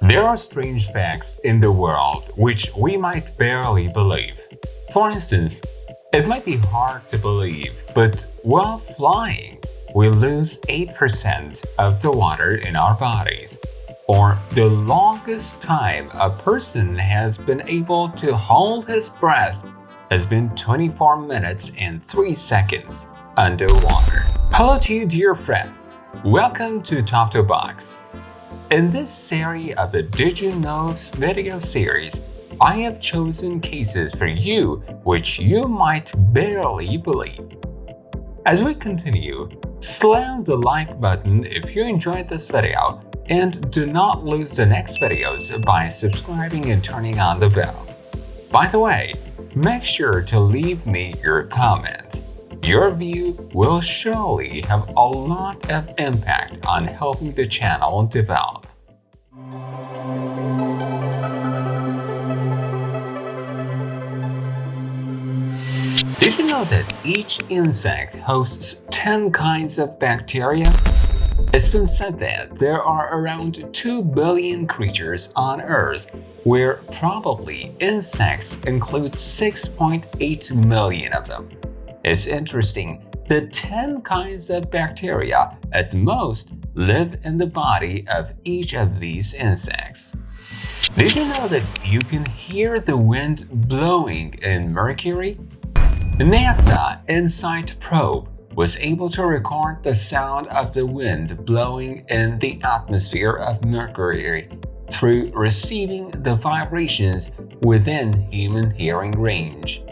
There are strange facts in the world which we might barely believe. For instance, it might be hard to believe, but while flying, we lose 8% of the water in our bodies. Or the longest time a person has been able to hold his breath has been 24 minutes and 3 seconds underwater. Hello to you, dear friend. Welcome to Top to Box. In this series of the Did You Know video series, I have chosen cases for you which you might barely believe. As we continue, slam the like button if you enjoyed this video, and do not lose the next videos by subscribing and turning on the bell. By the way, make sure to leave me your comment. Your view will surely have a lot of impact on helping the channel develop. Did you know that each insect hosts 10 kinds of bacteria? It's been said that there are around 2 billion creatures on Earth, where probably insects include 6.8 million of them. It's interesting that 10 kinds of bacteria at most live in the body of each of these insects. Did you know that you can hear the wind blowing in Mercury? The NASA InSight probe was able to record the sound of the wind blowing in the atmosphere of Mercury through receiving the vibrations within human hearing range.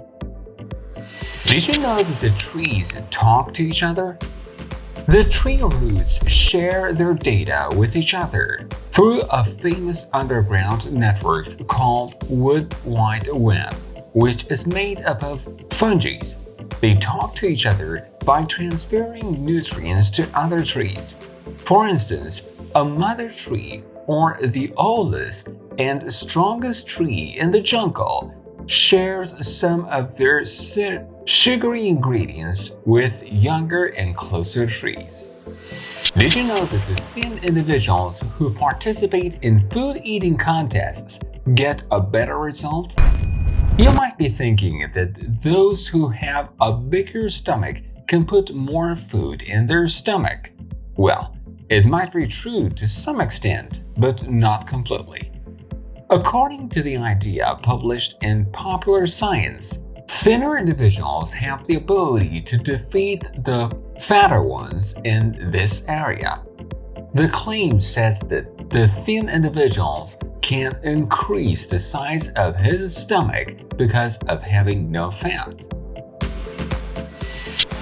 Did you know that the trees talk to each other? The tree roots share their data with each other through a famous underground network called Wood Wide Web, which is made up of fungi. They talk to each other by transferring nutrients to other trees. For instance, a mother tree, or the oldest and strongest tree in the jungle, shares some of their sugary ingredients with younger and closer trees. Did you know that the thin individuals who participate in food eating contests get a better result? You might be thinking that those who have a bigger stomach can put more food in their stomach. Well, it might be true to some extent, but not completely. According to the idea published in Popular Science, thinner individuals have the ability to defeat the fatter ones in this area. The claim says that the thin individuals can increase the size of his stomach because of having no fat.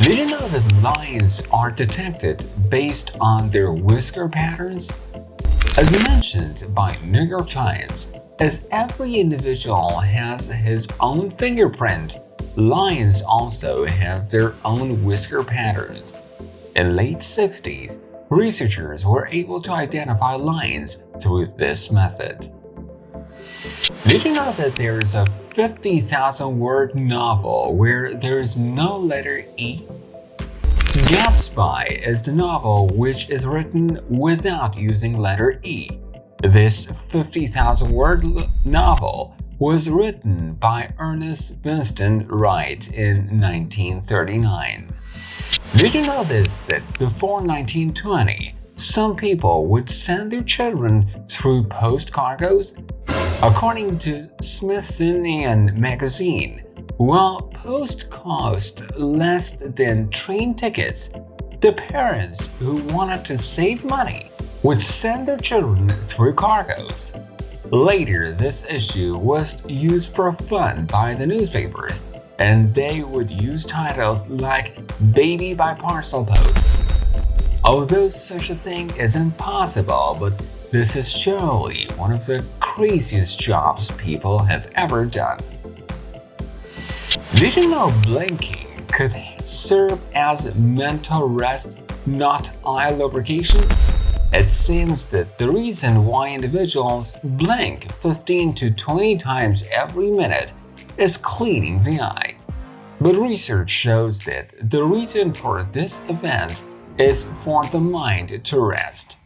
Did you know that lions are detected based on their whisker patterns? As mentioned by New York Times, as every individual has his own fingerprint, lions also have their own whisker patterns. In late 60s, researchers were able to identify lions through this method. Did you know that there is a 50,000-word novel where there is no letter E? Gatsby is the novel which is written without using letter E. This 50,000-word novel was written by Ernest Winston Wright in 1939. Did you know that before 1920, some people would send their children through post cargoes? According to Smithsonian Magazine, while post cost less than train tickets, the parents who wanted to save money would send their children through cargoes. Later, this issue was used for fun by the newspapers, and they would use titles like Baby by Parcel Post. Although such a thing is impossible, but this is surely one of the craziest jobs people have ever done. Did you know blinking could serve as mental rest, not eye lubrication? It seems that the reason why individuals blink 15 to 20 times every minute is cleaning the eye. But research shows that the reason for this event is for the mind to rest.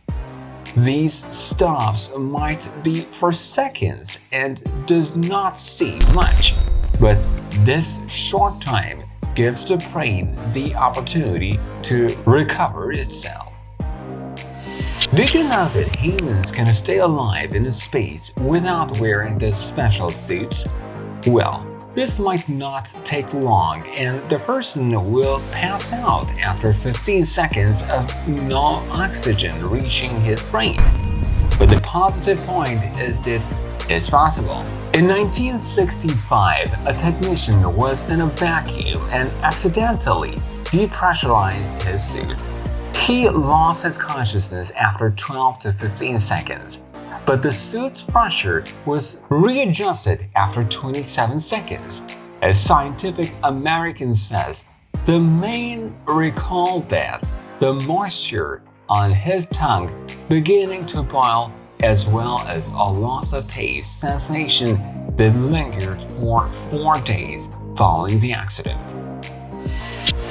These stops might be for seconds and does not seem much, but this short time gives the brain the opportunity to recover itself. Did you know that humans can stay alive in space without wearing the special suits? Well, this might not take long and the person will pass out after 15 seconds of no oxygen reaching his brain. But the positive point is that it's possible. In 1965, a technician was in a vacuum and accidentally depressurized his suit. He lost his consciousness after 12 to 15 seconds. But the suit's pressure was readjusted after 27 seconds. As Scientific American says, the man recalled that the moisture on his tongue beginning to boil, as well as a loss of taste sensation that lingered for 4 days following the accident.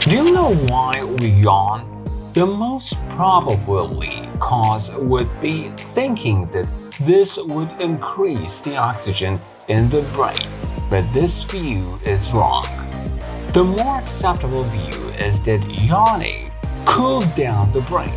Do you know why we yawn? The most probably cause would be thinking that this would increase the oxygen in the brain, but this view is wrong. The more acceptable view is that yawning cools down the brain.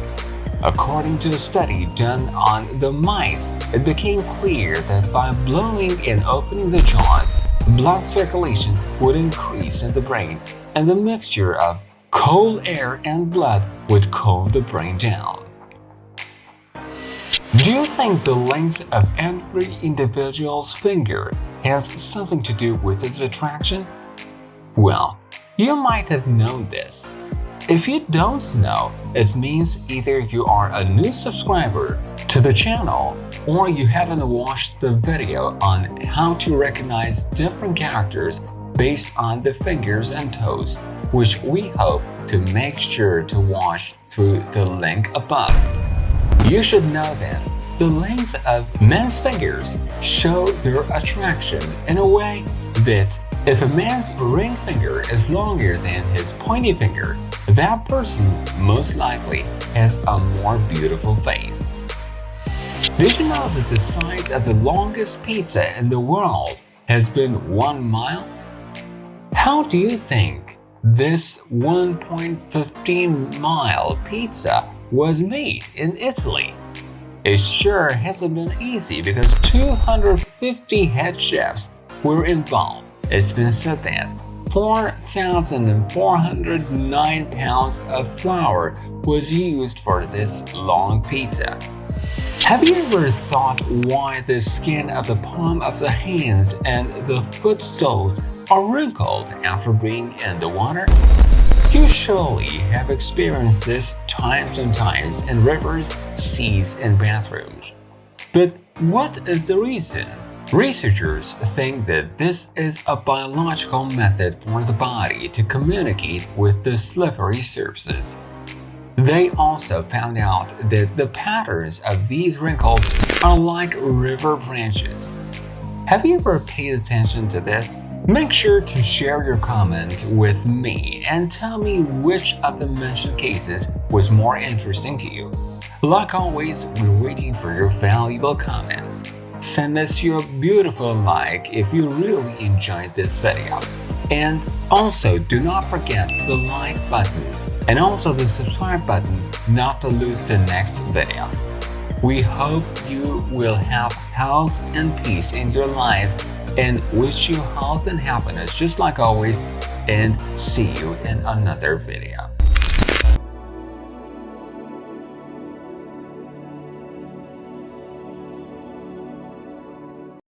According to a study done on the mice, it became clear that by blowing and opening the jaws, blood circulation would increase in the brain, and the mixture of cold air and blood would cool the brain down. Do you think the length of every individual's finger has something to do with its attraction? Well, you might have known this. If you don't know, it means either you are a new subscriber to the channel or you haven't watched the video on how to recognize different characters based on the fingers and toes, which we hope to make sure to watch through the link above. You should know that the length of men's fingers show their attraction in a way that if a man's ring finger is longer than his pointy finger, that person most likely has a more beautiful face. Did you know that the size of the longest pizza in the world has been 1 mile? How do you think this 1.15-mile pizza was made in Italy? It sure hasn't been easy because 250 head chefs were involved. It's been said that 4,409 pounds of flour was used for this long pizza. Have you ever thought why the skin of the palm of the hands and the foot soles are wrinkled after being in the water? You surely have experienced this times and times in rivers, seas, and bathrooms. But what is the reason? Researchers think that this is a biological method for the body to communicate with the slippery surfaces. They also found out that the patterns of these wrinkles are like river branches. Have you ever paid attention to this? Make sure to share your comment with me and tell me which of the mentioned cases was more interesting to you. Like always, we're waiting for your valuable comments. Send us your beautiful like if you really enjoyed this video. And also do not forget the like button and also the subscribe button not to lose the next videos. We hope you will have health and peace in your life and wish you health and happiness just like always, and see you in another video.